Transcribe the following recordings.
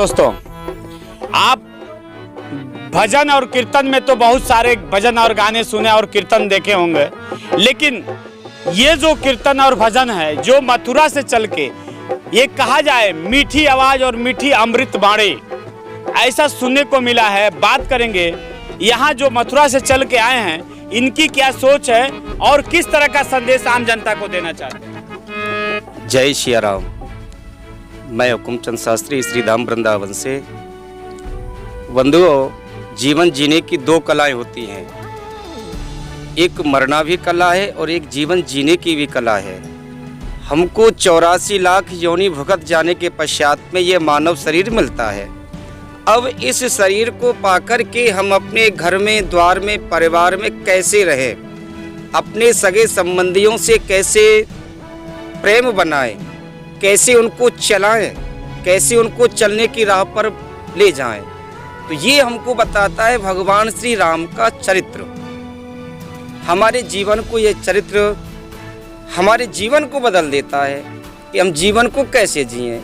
दोस्तों, आप भजन और कीर्तन में तो बहुत सारे भजन और गाने सुने और कीर्तन देखे होंगे, लेकिन ये जो कीर्तन और भजन है जो मथुरा से चल के ये कहा जाए मीठी आवाज और मीठी अमृत बाणी, ऐसा सुनने को मिला है। बात करेंगे यहाँ जो मथुरा से चल के आए हैं इनकी क्या सोच है और किस तरह का संदेश आम जनता को देना चाहते हैं। जय श्री राम। मैं हुकुमचंद शास्त्री श्री धाम वृंदावन से। बंधुओं, जीवन जीने की दो कलाएं होती हैं, एक मरना भी कला है और एक जीवन जीने की भी कला है। हमको 84 लाख योनि भुगत जाने के पश्चात में ये मानव शरीर मिलता है। अब इस शरीर को पाकर के हम अपने घर में, द्वार में, परिवार में कैसे रहें, अपने सगे संबंधियों से कैसे प्रेम बनाएं, कैसे उनको चलाएं, कैसे उनको चलने की राह पर ले जाएं, तो ये हमको बताता है भगवान श्री राम का चरित्र। हमारे जीवन को ये चरित्र हमारे जीवन को बदल देता है कि हम जीवन को कैसे जिएं।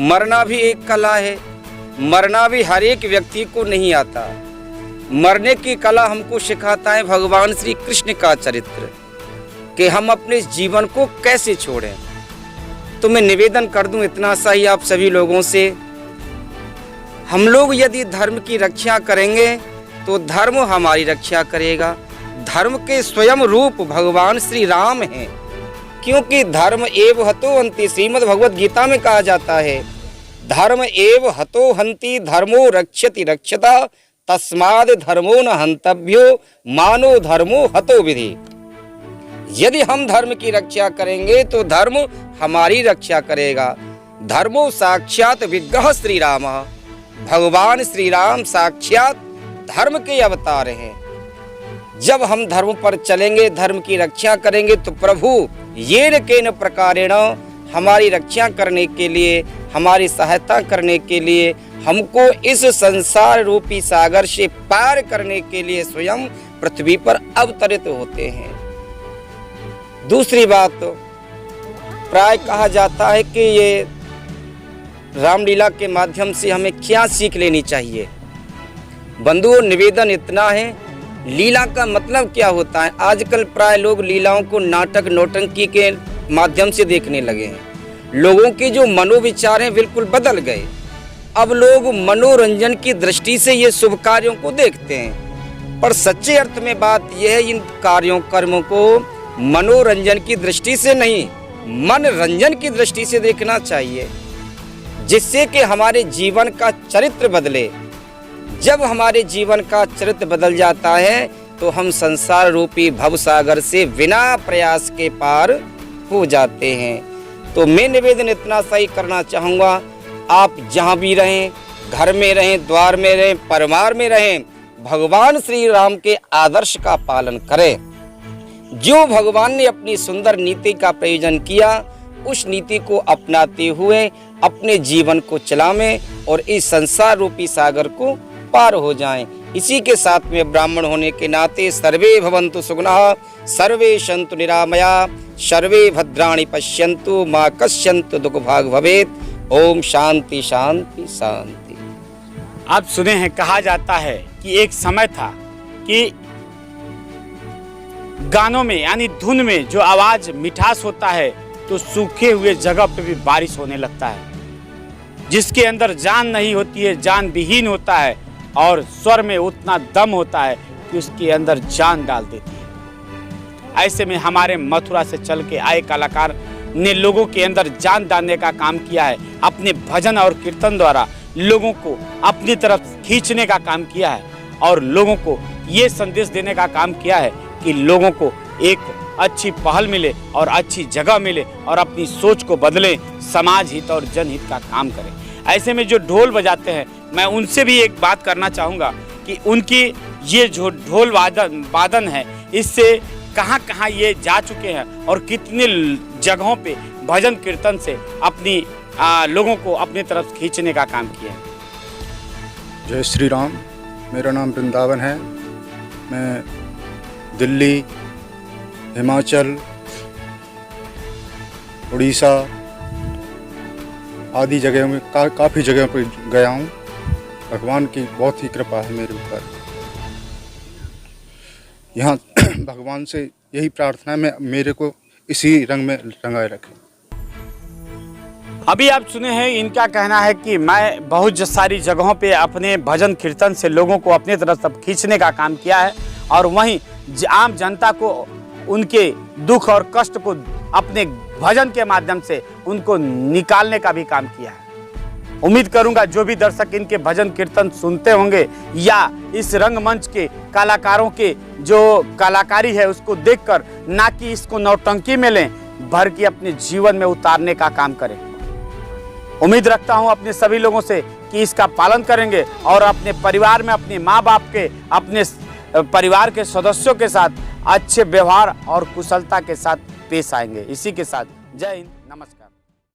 मरना भी एक कला है, मरना भी हर एक व्यक्ति को नहीं आता। मरने की कला हमको सिखाता है भगवान श्री कृष्ण का चरित्र कि हम अपने जीवन को कैसे छोड़ें। तो मैं निवेदन कर दूं इतना सा ही आप सभी लोगों से, हम लोग यदि धर्म की रक्षा करेंगे तो धर्म हमारी रक्षा करेगा। धर्म के स्वयं रूप भगवान श्री राम हैं, क्योंकि धर्म एव हतो हन्ति, श्रीमद् भगवत गीता में कहा जाता है धर्म एव हतो हन्ति धर्मो रक्षति रक्षता तस्माद् धर्मो न हन्तव्यो मानो धर्मो हतो विधि। यदि हम धर्म की रक्षा करेंगे तो धर्म हमारी रक्षा करेगा। धर्मो साक्षात विग्रह श्री राम, भगवान श्री राम साक्षात धर्म के अवतार हैं। जब हम धर्म पर चलेंगे, धर्म की रक्षा करेंगे तो प्रभु येन केन प्रकारेण हमारी रक्षा करने के लिए, हमारी सहायता करने के लिए, हमको इस संसार रूपी सागर से पार करने के लिए स्वयं पृथ्वी पर अवतरित होते हैं। दूसरी बात, प्राय कहा जाता है कि ये रामलीला के माध्यम से हमें क्या सीख लेनी चाहिए। बंधुओं, निवेदन इतना है, लीला का मतलब क्या होता है। आजकल प्राय लोग लीलाओं को नाटक नौटंकी के माध्यम से देखने लगे हैं। लोगों के जो मनोविचार हैं बिल्कुल बदल गए। अब लोग मनोरंजन की दृष्टि से ये शुभ कार्यों को देखते हैं, पर सच्चे अर्थ में बात यह है इन कार्यों कर्मों को मनोरंजन की दृष्टि से नहीं, मनोरंजन की दृष्टि से देखना चाहिए, जिससे कि हमारे जीवन का चरित्र बदले। जब हमारे जीवन का चरित्र बदल जाता है तो हम संसार रूपी भवसागर से बिना प्रयास के पार हो जाते हैं। तो मैं निवेदन इतना सही करना चाहूँगा, आप जहाँ भी रहें, घर में रहें, द्वार में रहें, परिवार में रहें, भगवान श्री राम के आदर्श का पालन करें। जो भगवान ने अपनी सुंदर नीति का प्रयोजन किया, उस नीति को अपनाते हुए अपने जीवन को चलाएं और इस संसार रूपी सागर को पार हो जाएं। इसी के साथ में ब्राह्मण होने के नाते सर्वे भवन्तु सुखिनः, सर्वे सन्तु निरामया, सर्वे भद्राणि पश्यन्तु, मा कश्चित् दुःखभाग् भवेत्। ओम शांति शांति शांति। आप सुने हैं, कहा जाता है कि एक समय था कि गानों में यानी धुन में जो आवाज मिठास होता है तो सूखे हुए जगह पे भी बारिश होने लगता है। जिसके अंदर जान नहीं होती है, जान विहीन होता है, और स्वर में उतना दम होता है कि उसके अंदर जान डाल देती है। ऐसे में हमारे मथुरा से चल के आए कलाकार ने लोगों के अंदर जान डालने का काम किया है। अपने भजन और कीर्तन द्वारा लोगों को अपनी तरफ खींचने का काम किया है और लोगों को ये संदेश देने का काम किया है कि लोगों को एक अच्छी पहल मिले और अच्छी जगह मिले और अपनी सोच को बदलें, समाज हित और जनहित का काम करें। ऐसे में जो ढोल बजाते हैं, मैं उनसे भी एक बात करना चाहूँगा कि उनकी ये जो ढोल वादन है, इससे कहाँ कहाँ ये जा चुके हैं और कितने जगहों पे भजन कीर्तन से अपनी लोगों को अपनी तरफ खींचने का काम किया है। जय श्री राम। मेरा नाम वृंदावन है। मैं दिल्ली, हिमाचल, उड़ीसा आदि जगह में काफ़ी जगह पर गया हूँ। भगवान की बहुत ही कृपा है मेरे ऊपर। यहाँ भगवान से यही प्रार्थना है, मैं मेरे को इसी रंग में रंगाए रखें। अभी आप सुने हैं, इनका कहना है कि मैं बहुत सारी जगहों पे अपने भजन कीर्तन से लोगों को अपने तरफ खींचने का काम किया है और वहीं आम जनता को उनके दुख और कष्ट को अपने भजन के माध्यम से उनको निकालने का भी काम किया है। उम्मीद करूंगा जो भी दर्शक इनके भजन कीर्तन सुनते होंगे या इस रंगमंच के कलाकारों के जो कलाकारी है उसको देखकर ना कि इसको नौटंकी में लें, भर के अपने जीवन में उतारने का काम करें। उम्मीद रखता हूं अपने सभी लोगों से कि इसका पालन करेंगे और अपने परिवार में अपने माँ बाप के, अपने परिवार के सदस्यों के साथ अच्छे व्यवहार और कुशलता के साथ पेश आएंगे। इसी के साथ जय हिंद, नमस्कार।